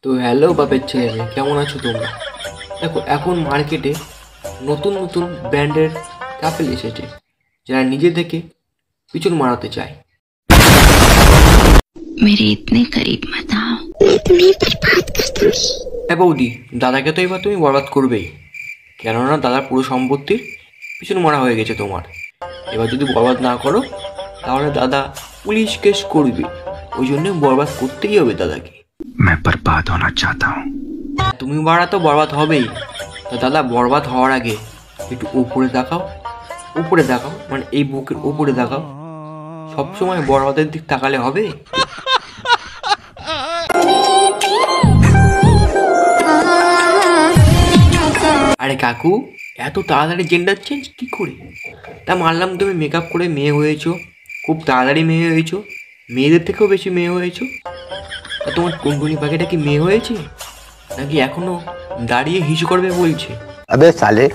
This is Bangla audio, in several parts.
তো হ্যালো বাপের ছেলে মেয়ে, কেমন আছো তোমরা? দেখো, এখন মার্কেটে নতুন নতুন ব্র্যান্ডের কাপেল এসেছে যারা নিজে থেকে পিছন মারাতে চায়। मेरे इतने करीब मत आओ, मैं तुम्हें बर्बाद कर दूंगी। হ্যাঁ বৌদি, দাদাকে তো এবার তুমি বরবাদ করবেই, কেননা দাদার পুরো সম্পত্তির পিছন মারা হয়ে গেছে তোমার। এবার যদি বরবাদ না করো তাহলে দাদা পুলিশ কেস করবে, ওই জন্য বরবাদ করতেই হবে দাদাকে। मैं बर्बाद होना चाहता हूँ। তুমি বাড়া তো বরবাদ হবেই, তো দাদা বরবাদ হওয়ার আগে একটু উপরে দেখাও, উপরে দেখাও, মানে এই বুকের উপরে দেখাও। সবসময় বরবাদের দিক তাকালে হবে? আরে কাকু, এত তাড়াতাড়ি জেন্ডার চেঞ্জ কী করে? তা মানলাম তুমি মেকআপ করে মেয়ে হয়েছো, খুব তাড়াতাড়ি মেয়ে হয়েছো, মেয়েদের থেকেও বেশি মেয়ে হয়েছো। তা তোমার টুনটুনি পাখিটা কি মেয়ে হয়েছে, নাকি এখনো দাঁড়িয়ে হিসু করবে বলছে? अबे साले।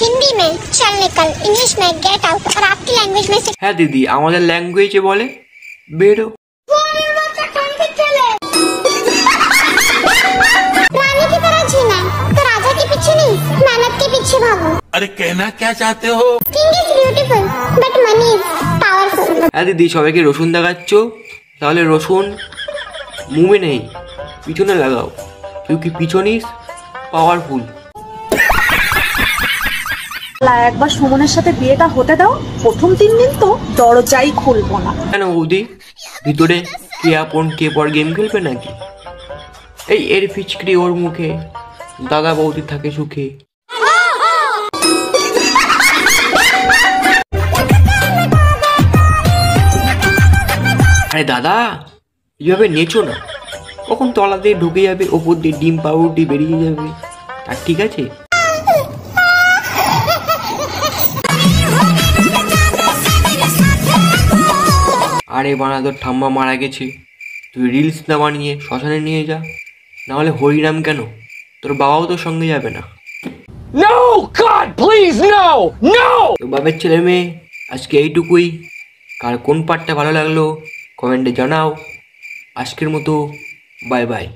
हिंदी में चल निकल, इंग्लिश में गेट आउट और आपकी लैंग्वेज में से হ্যাঁ দিদি, আমাদের ল্যাঙ্গুয়েজে বলে বেরো। रानी की तरह जीना है तो राजा के पीछे नहीं, मेहनत के पीछे भागो। अरे कहना क्या चाहते हो? King is beautiful but money is powerful. হ্যাঁ দিদি, সবাইকে রসুন দেখাচ্ছ, তাহলে রসুন মুমে নেই, পিছনে লাগাও, কি পিছনিস পাওয়ারফুল। একবার সুমনের সাথে বিয়েটা হতে দাও, প্রথম 3 দিন তো দরজাই খুলবো না। কেন বৌদি, ভিতরে কে আপন কে পর গেম খেলবে নাকি? এই এর ফিচকরি ওর মুখে, দাদা বৌদি থাকে সুখে। আরে দাদা, এইভাবে নেচো না, কখন তলা দিয়ে ঢুকে যাবে, ওপর দিয়ে ডিম পাউরুটি বেরিয়ে যাবে। আর ঠিক আছে, আরে বানা, তোর ঠাম্মা মারা গেছে, তুই রিলস না বানিয়ে শ্মশানে নিয়ে যা, নাহলে হরিনাম কেন, তোর বাবাও তোর সঙ্গে যাবে না। No, God, please, no, no! তো বাবার ছেলে মেয়ে, আজকে এইটুকুই। কার কোন পার্টটা ভালো লাগলো কমেন্টে জানাও। আজকের মতো বাই বাই।